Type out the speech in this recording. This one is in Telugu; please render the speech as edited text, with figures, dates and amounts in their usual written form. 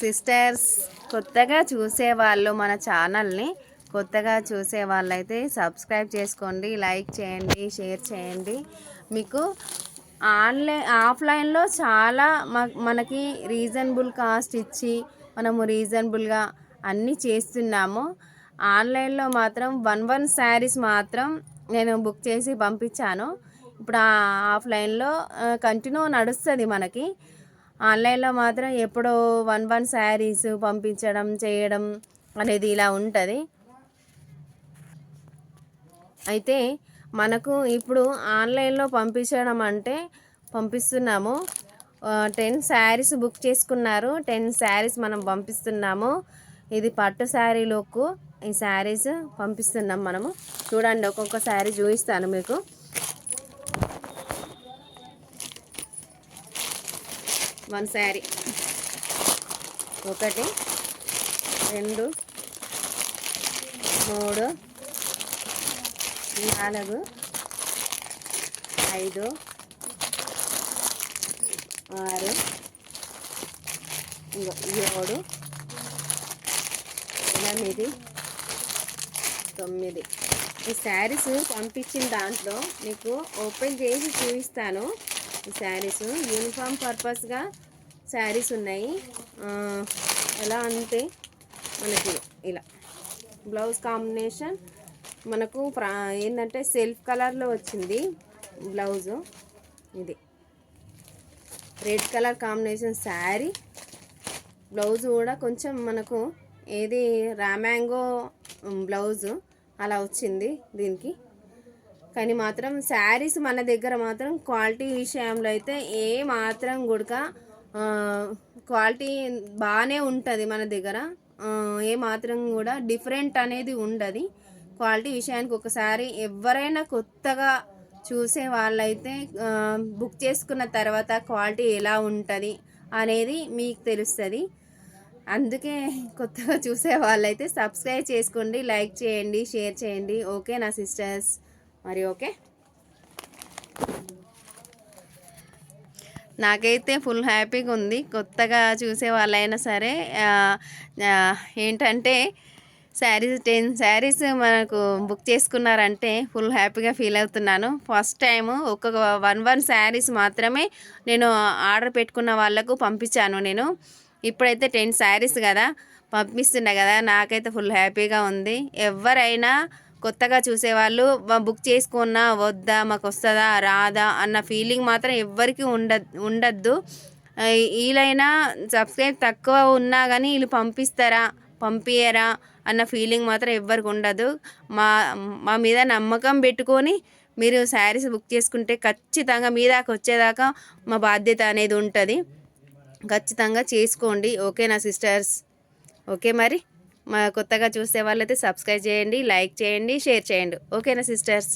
సిస్టర్స్, కొత్తగా చూసేవాళ్ళు మన ఛానల్ని కొత్తగా చూసే వాళ్ళైతే సబ్స్క్రైబ్ చేసుకోండి, లైక్ చేయండి, షేర్ చేయండి. మీకు ఆఫ్లైన్లో చాలా మనకి రీజనబుల్ కాస్ట్ ఇచ్చి మనము రీజనబుల్గా అన్నీ చేస్తున్నాము. ఆన్లైన్లో మాత్రం వన్ శారీస్ మాత్రం నేను బుక్ చేసి పంపించాను. ఇప్పుడు ఆఫ్లైన్లో కంటిన్యూ నడుస్తుంది మనకి. ఆన్లైన్లో మాత్రం ఎప్పుడో వన్ శారీస్ పంపించడం చేయడం అనేది ఇలా ఉంటుంది. అయితే మనకు ఇప్పుడు ఆన్లైన్లో పంపించడం అంటే పంపిస్తున్నాము. 10 శారీస్ బుక్ చేసుకున్నారు, 10 శారీస్ మనం పంపిస్తున్నాము. ఇది పట్టు శారీలోకు ఈ శారీస్ పంపిస్తున్నాం మనము. చూడండి, ఒక్కొక్క శారీ చూపిస్తాను మీకు. వన్ శారీ 1 2 3 4 5 6 7 8 9 ఈ శారీస్ పంపించిన దాంట్లో మీకు ఓపెన్ చేసి చూపిస్తాను. ఈ శారీస్ యూనిఫామ్ పర్పస్గా శారీస్ ఉన్నాయి. ఎలా అంటే మనకి ఇలా బ్లౌజ్ కాంబినేషన్ మనకు ఏంటంటే సెల్ఫ్ కలర్లో వచ్చింది బ్లౌజు. ఇది red colour combination sari. Blouse కూడా కొంచెం మనకు ఏది రామ్యాంగో బ్లౌజు అలా వచ్చింది దీనికి. కానీ మాత్రం శారీస్ మన దగ్గర మాత్రం క్వాలిటీ విషయంలో అయితే ఏ మాత్రం కూడా క్వాలిటీ బాగానే ఉంటుంది మన దగ్గర. ఏ మాత్రం కూడా డిఫరెంట్ అనేది ఉండదు. క్వాలిటీ విషయానికి ఒకసారి ఎవరైనా కొత్తగా చూసే వాళ్ళైతే బుక్ చేసుకున్న తర్వాత క్వాలిటీ ఎలా ఉంటుంది అనేది మీకు తెలుస్తుంది. అందుకే కొత్తగా చూసే వాళ్ళైతే సబ్స్క్రైబ్ చేసుకోండి, లైక్ చేయండి, షేర్ చేయండి. ఓకే నా సిస్టర్స్, మరి ఓకే. నాకైతే ఫుల్ హ్యాపీగా ఉంది. కొత్తగా చూసే వాళ్ళైనా సరే ఏంటంటే శారీస్ 10 శారీస్ మనకు బుక్ చేసుకున్నారంటే ఫుల్ హ్యాపీగా ఫీల్ అవుతున్నాను. ఫస్ట్ టైము ఒక్కొక్క వన్ శారీస్ మాత్రమే నేను ఆర్డర్ పెట్టుకున్న వాళ్ళకు పంపించాను. నేను ఇప్పుడైతే 10 శారీస్ కదా పంపిస్తున్నా కదా, నాకైతే ఫుల్ హ్యాపీగా ఉంది. ఎవరైనా కొత్తగా చూసేవాళ్ళు బుక్ చేసుకున్నా వద్దా, మాకు వస్తుందా రాదా అన్న ఫీలింగ్ మాత్రం ఎవ్వరికి ఉండద్దు. వీళ్ళైనా సబ్స్క్రైబ్ తక్కువ ఉన్నా కానీ వీళ్ళు పంపిస్తారా పంపించరా అన్న ఫీలింగ్ మాత్రం ఎవ్వరికి ఉండదు. మా మీద నమ్మకం పెట్టుకొని మీరు శారీస్ బుక్ చేసుకుంటే ఖచ్చితంగా మీ దాకా వచ్చేదాకా మా బాధ్యత అనేది ఉంటుంది. ఖచ్చితంగా చేసుకోండి. ఓకే నా సిస్టర్స్, ఓకే. మరి మా కొత్తగా చూసే వాళ్ళైతే సబ్స్క్రైబ్ చేయండి, లైక్ చేయండి, షేర్ చేయండి. ఓకేనా సిస్టర్స్.